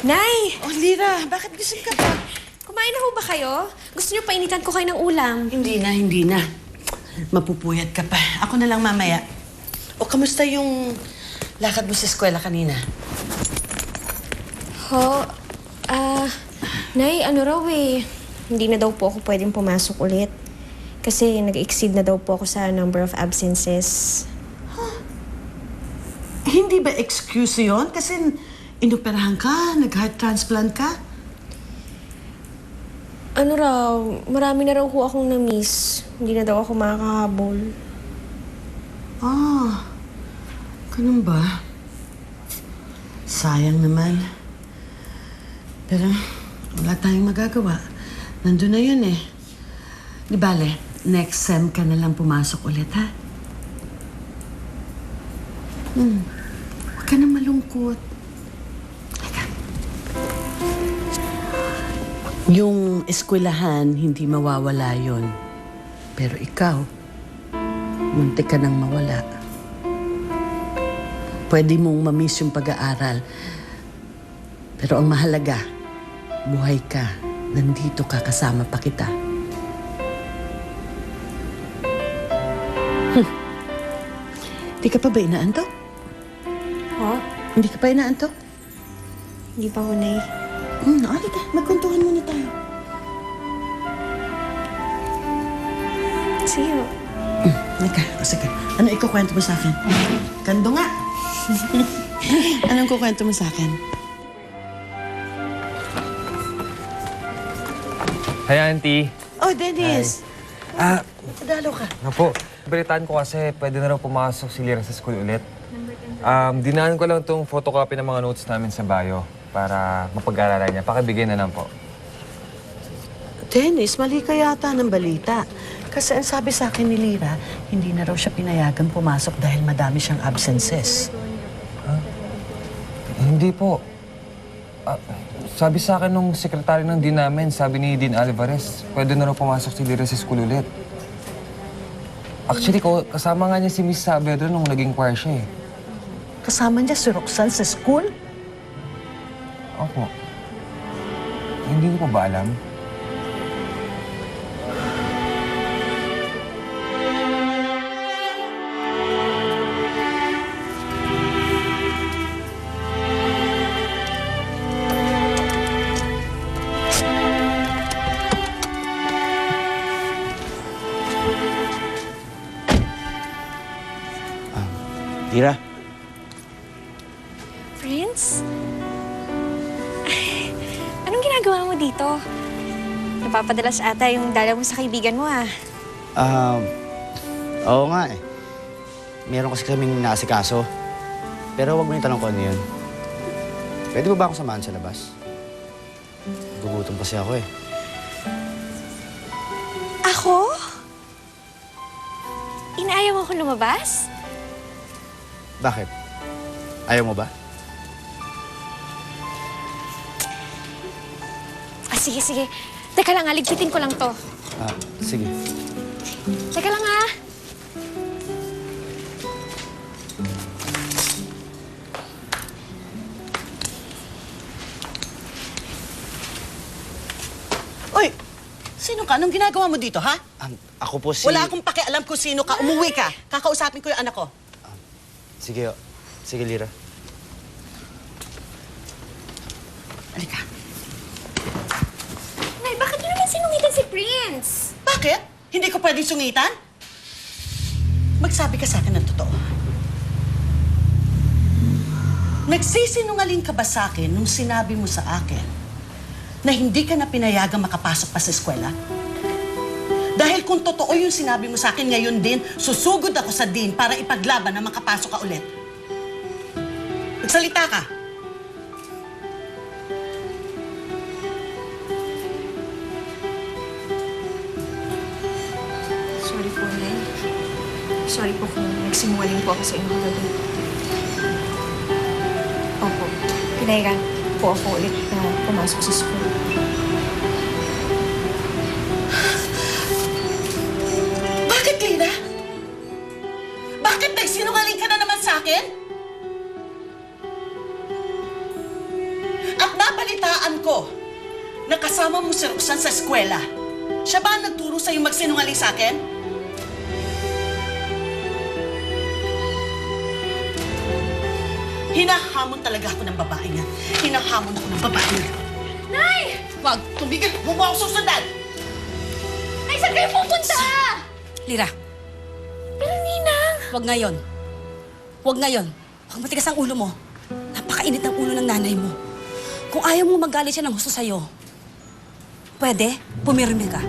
Nay! Oh, Lira, bakit gising ka pa? Kumain na ho ba kayo? Gusto niyo painitan ko kayo ng ulam? Hindi na. Mapupuyat ka pa. Ako na lang mamaya. O, kamusta yung lakad mo sa eskwela kanina? Ho, Nay, ano raw eh. Hindi na daw po ako pwedeng pumasok ulit. Kasi nag-exceed na daw po ako sa number of absences. Hindi ba excuse yun? Kasi inoperahan ka, nag-heart transplant ka. Ano raw, marami na raw ho akong na-miss. Hindi na daw ako makakahabol. Ah, ganun ba? Sayang naman. Pero wala tayong magagawa. Nandun na yun eh. Di bale, next sem ka na lang pumasok ulit, ha? Huwag ka na malungkot. Teka. Yung eskwelahan, hindi mawawala yon. Pero ikaw, muntik ka nang mawala. Pwede mong mamiss yung pag-aaral. Pero ang mahalaga, buhay ka. Nandito ka, kasama pa kita. Hindi ka pa ba inaantok? Ho? Hindi ka pa inaantok? Hindi pa ho, Nay. Halika, magkwentuhan muna tayo. Sige ho. Sige. Ano ikukwento mo sa akin? Kando nga. Anong kukwento mo sa akin? Hi, Auntie. Oh, Dennis. Ah, Dalo ka. nga po. Balitaan ko kasi pwede na raw pumasok si Lira sa school ulit. Dinaan ko lang itong photocopy ng mga notes namin sa bio para mapag-aaralan niya. Pakibigay na lang po. Dennis, mali ka yata ng balita. Kasi ang sabi sa akin ni Lira, hindi na raw siya pinayagan pumasok dahil madami siyang absences. Hindi po. Sabi sa akin nung sekretary ng Dean namin, sabi ni Dean Alvarez, pwede na raw pumasok si Lira sa school ulit. Actually, kasama nga niya si Miss Saavedra nung naging choir siya eh. Kasama niya si Roxanne sa school? Opo. Hindi ko pa ba alam? Lira, Prince? Anong ginagawa mo dito? Napapadalas ata yung dala mo sa kaibigan mo, ah. oo nga eh. Meron kasi kaming naasikaso. Pero wag mo yung tanong ko ano yun. Pwede ba akong samahan sa labas? Gugutom kasi ako eh. Ako? Inaayaw mo akong lumabas? Bakit? Ayaw mo ba? Sige. Teka lang, ligpitin ko lang to. Sige. Teka lang, ha? Oy, sino ka? Anong ginagawa mo dito, ha? Ako po si... Wala akong pakialam kung sino ka. Umuwi ka. Kakausapin ko yung anak ko. Sige, sige Lira. Halika. Nay, bakit yun naman sinungitan si Prince? Bakit? Hindi ko pwedeng sungitan? Magsabi ka sa akin ng totoo. Nagsisinungaling ka ba sa akin nung sinabi mo sa akin na hindi ka na pinayagang makapasok pa sa eskwela? Dahil kung totoo yung sinabi mo sa akin ngayon din, susugod ako sa dean para ipaglaban na makapasok ka ulit. Magsalita ka. Sorry po, Nay. Sorry po kung nagsinungaling po ako sa inyo kagabi. Opo, pinayagan po ako ulit na pumasok sa school. Bakit, Lina? Bakit nagsinungaling ka na naman sa akin? At nabalitaan ko na kasama mo si Roxanne sa eskwela. Siya ba ang nagturo sa'yo magsinungaling sa akin? Hinahamon talaga ako ng babae niya. Hinahamon ako ng babae niya. Nay! Wag, tumigil! Huwag mo ako susundan! Nay, saan kayo pupunta? Lira, Pero Ninang! wag ngayon. Wag ngayon. Huwag matigas ang ulo mo. Napakainit ng ulo ng nanay mo. Kung ayaw mo magalit siya ng gusto sa'yo, pwede, pumirmi ka.